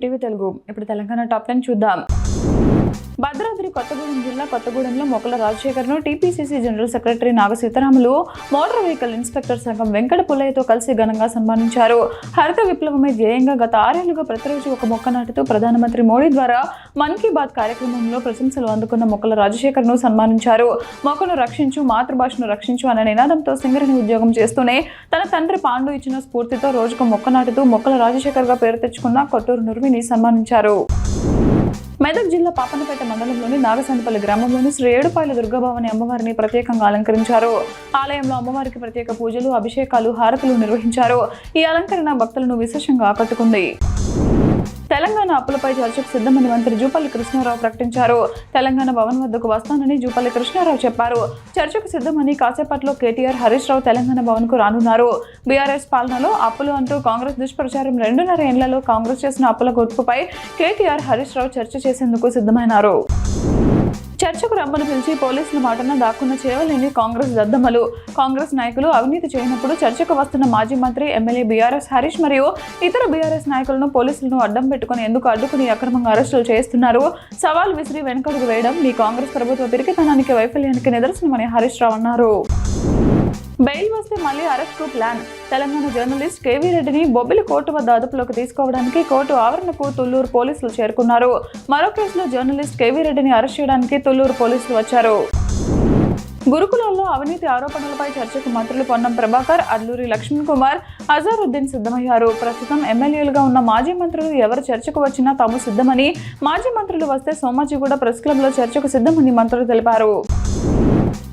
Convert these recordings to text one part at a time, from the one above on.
UTV Telugu. ఇప్పుడు Telangana top 10 చూద్దాం. భద్రాద్రి కొత్తగూడెం జిల్లా కొత్తగూడెంలో మొక్కల రాజశేఖర్ను టీపీసీసీ జనరల్ సెక్రటరీ నాగ సీతారాములు, మోటార్ వెహికల్ ఇన్స్పెక్టర్ సంఘం వెంకట పుల్లయ్యతో కలిసి ఘనంగా సన్మానించారు. హరిత విప్లవమే ధ్యేయంగా గత 6 ఏళ్లుగా ప్రతిరోజు ఒక మొక్క నాటుతూ ప్రధానమంత్రి మోడీ ద్వారా మన్ కీ బాత్ కార్యక్రమంలో ప్రశంసలు అందుకున్న మొక్కల రాజశేఖర్ను సన్మానించారు. మొక్కను రక్షించు, మాతృభాషను రక్షించు అనే నినాదంతో సింగరేణి ఉద్యోగం చేస్తూనే తన తండ్రి పాండు ఇచ్చిన స్ఫూర్తితో రోజుకు మొక్క నాటుతూ మొక్కల రాజశేఖర్గా పేరు తెచ్చుకున్న కొత్తూరు నుర్విని సన్మానించారు. మెదక్ జిల్లా పాపన్నపేట మండలంలోని నాగసంపల్లి గ్రామంలోని శ్రీ ఏడుపాయల దుర్గాభవాని అమ్మవారిని ప్రత్యేకంగా అలంకరించారు. ఆలయంలో అమ్మవారికి ప్రత్యేక పూజలు, అభిషేకాలు, హారతులు నిర్వహించారు. ఈ అలంకరణ భక్తులను విశేషంగా ఆకట్టుకుంది. తెలంగాణ అప్పులపై చర్చకు సిద్ధమని మంత్రి జూపల్లి కృష్ణారావు ప్రకటించారు. తెలంగాణ భవన్ వద్దకు వస్తానని జూపల్లి కృష్ణారావు చెప్పారు. చర్చకు సిద్ధమని కాసేపట్లో కేటీఆర్, హరీష్ రావు తెలంగాణ భవన్ కు రానున్నారు. బీఆర్ఎస్ పాలనలో అప్పులు అంటూ కాంగ్రెస్ దుష్ప్రచారం 2.5 ఏళ్లలో కాంగ్రెస్ చేసిన అప్పుల గొడుపుపై కేటీఆర్, హరీష్ రావు చర్చ చేసేందుకు సిద్ధమైనారు. చర్చకు రమ్మని పిలిచి పోలీసుల మాటన దాక్కున్న చేయలేని కాంగ్రెస్ దద్దమ్మలు. కాంగ్రెస్ నాయకులు అవినీతి చేయనప్పుడు చర్చకు వస్తున్న మాజీ మంత్రి, ఎమ్మెల్యే బీఆర్ఎస్ హరీష్ మరియు ఇతర బీఆర్ఎస్ నాయకులను పోలీసులను అడ్డం పెట్టుకుని ఎందుకు అడ్డుకుని అక్రమంగా అరెస్టులు చేస్తున్నారు? సవాల్ విసిరి వెనుకడుగు వేయడం మీ కాంగ్రెస్ ప్రభుత్వ పిరికితనానికి, వైఫల్యానికి నిదర్శనమని హరీష్ రావు అన్నారు. బెయిల్ వస్తే మళ్లీ అరెస్ట్కు ప్లాన్. తెలంగాణ జర్నలిస్ట్ కేవీ రెడ్డిని బొబ్బిలి కోర్టు వద్ద అదుపులోకి తీసుకోవడానికి కోర్టు ఆవరణకు తుళ్లూరు పోలీసులు చేరుకున్నారు. మరో కేసులో జర్నలిస్ట్ కేవీ రెడ్డిని అరెస్ట్ చేయడానికి తుళ్లూరు పోలీసులు వచ్చారు. గురుకులాల్లో అవినీతి ఆరోపణలపై చర్చకు మంత్రులు పొన్నం ప్రభాకర్, అడ్లూరి లక్ష్మణ్ కుమార్, అజారుద్దీన్ సిద్ధమయ్యారు. ప్రస్తుతం ఎమ్మెల్యేలుగా ఉన్న మాజీ మంత్రులు ఎవరు చర్చకు వచ్చినా తాము సిద్ధమని, మాజీ మంత్రులు వస్తే సోమాజిగూడ ప్రెస్ క్లబ్లో చర్చకు సిద్ధమని మంత్రులు తెలిపారు.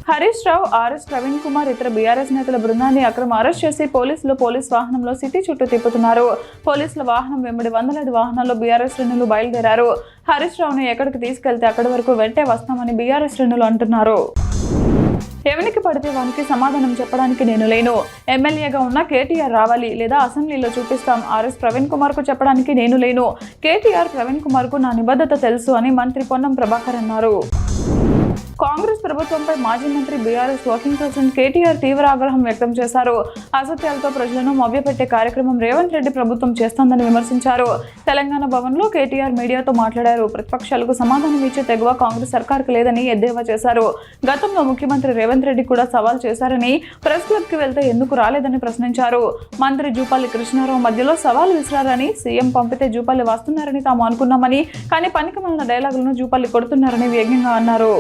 హరీష్ రావు, ఆర్ఎస్ ప్రవీణ్ కుమార్ ఇతర బీఆర్ఎస్ నేతల బృందాన్ని అక్రమ అరెస్ట్ చేసి పోలీసులు పోలీస్ వాహనంలో సిటీ చుట్టూ తిప్పుతున్నారు. పోలీసుల వాహనం వెంబడి వందలాది వాహనాల్లో బీఆర్ఎస్ శ్రేణులు బయలుదేరారు. హరీష్ రావును ఎక్కడికి తీసుకెళ్తే అక్కడి వరకు వెంటే వస్తామని బీఆర్ఎస్ శ్రేణులు అంటున్నారు. ఎవరికి పడితే వానికి సమాధానం చెప్పడానికి నేను లేను. ఎమ్మెల్యేగా ఉన్న కేటీఆర్ రావాలి లేదా అసెంబ్లీలో చూపిస్తాం. ఆర్ఎస్ ప్రవీణ్ కుమార్ కు చెప్పడానికి నేను లేను. కేటీఆర్, ప్రవీణ్ కుమార్ కు నా నిబద్ధత తెలుసు అని మంత్రి పొన్నం ప్రభాకర్ అన్నారు. కాంగ్రెస్ ప్రభుత్వంపై మాజీ మంత్రి, బీఆర్ఎస్ వర్కింగ్ ప్రెసిడెంట్ కేటీఆర్ తీవ్ర ఆగ్రహం వ్యక్తం చేశారు. అసత్యాలతో ప్రజలను మభ్యపెట్టే కార్యక్రమం రేవంత్ రెడ్డి ప్రభుత్వం చేస్తోందని విమర్శించారు. తెలంగాణ భవన్లో కేటీఆర్ మీడియాతో మాట్లాడారు. ప్రతిపక్షాలకు సమాధానం ఇచ్చే తెగువ కాంగ్రెస్ సర్కార్కు లేదని ఎద్దేవా చేశారు. గతంలో ముఖ్యమంత్రి రేవంత్ రెడ్డి కూడా సవాల్ చేశారని, ప్రెస్ క్లబ్ కి వెళ్తే ఎందుకు రాలేదని ప్రశ్నించారు. మంత్రి జూపల్లి కృష్ణారావు మధ్యలో సవాల్ విసిరారని, సీఎం పంపితే జూపల్లి వస్తున్నారని తాము అనుకున్నామని, కానీ పనికిమాలిన డైలాగులను జూపల్లి కొడుతున్నారని వ్యంగ్యంగా అన్నారు.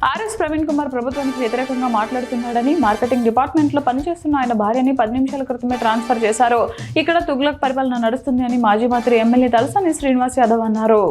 ఆర్ఎస్ ప్రవీణ్ కుమార్ ప్రభుత్వానికి వ్యతిరేకంగా మాట్లాడుతున్నాడని, మార్కెటింగ్ డిపార్ట్మెంట్లో పనిచేస్తున్న ఆయన భార్యని 10 నిమిషాల క్రితమే ట్రాన్స్ఫర్ చేశారు. ఇక్కడ తుగ్లక్ పరిపాలన నడుస్తుంది అని మాజీ మంత్రి, ఎమ్మెల్యే తలసాని శ్రీనివాస్ యాదవ్ అన్నారు.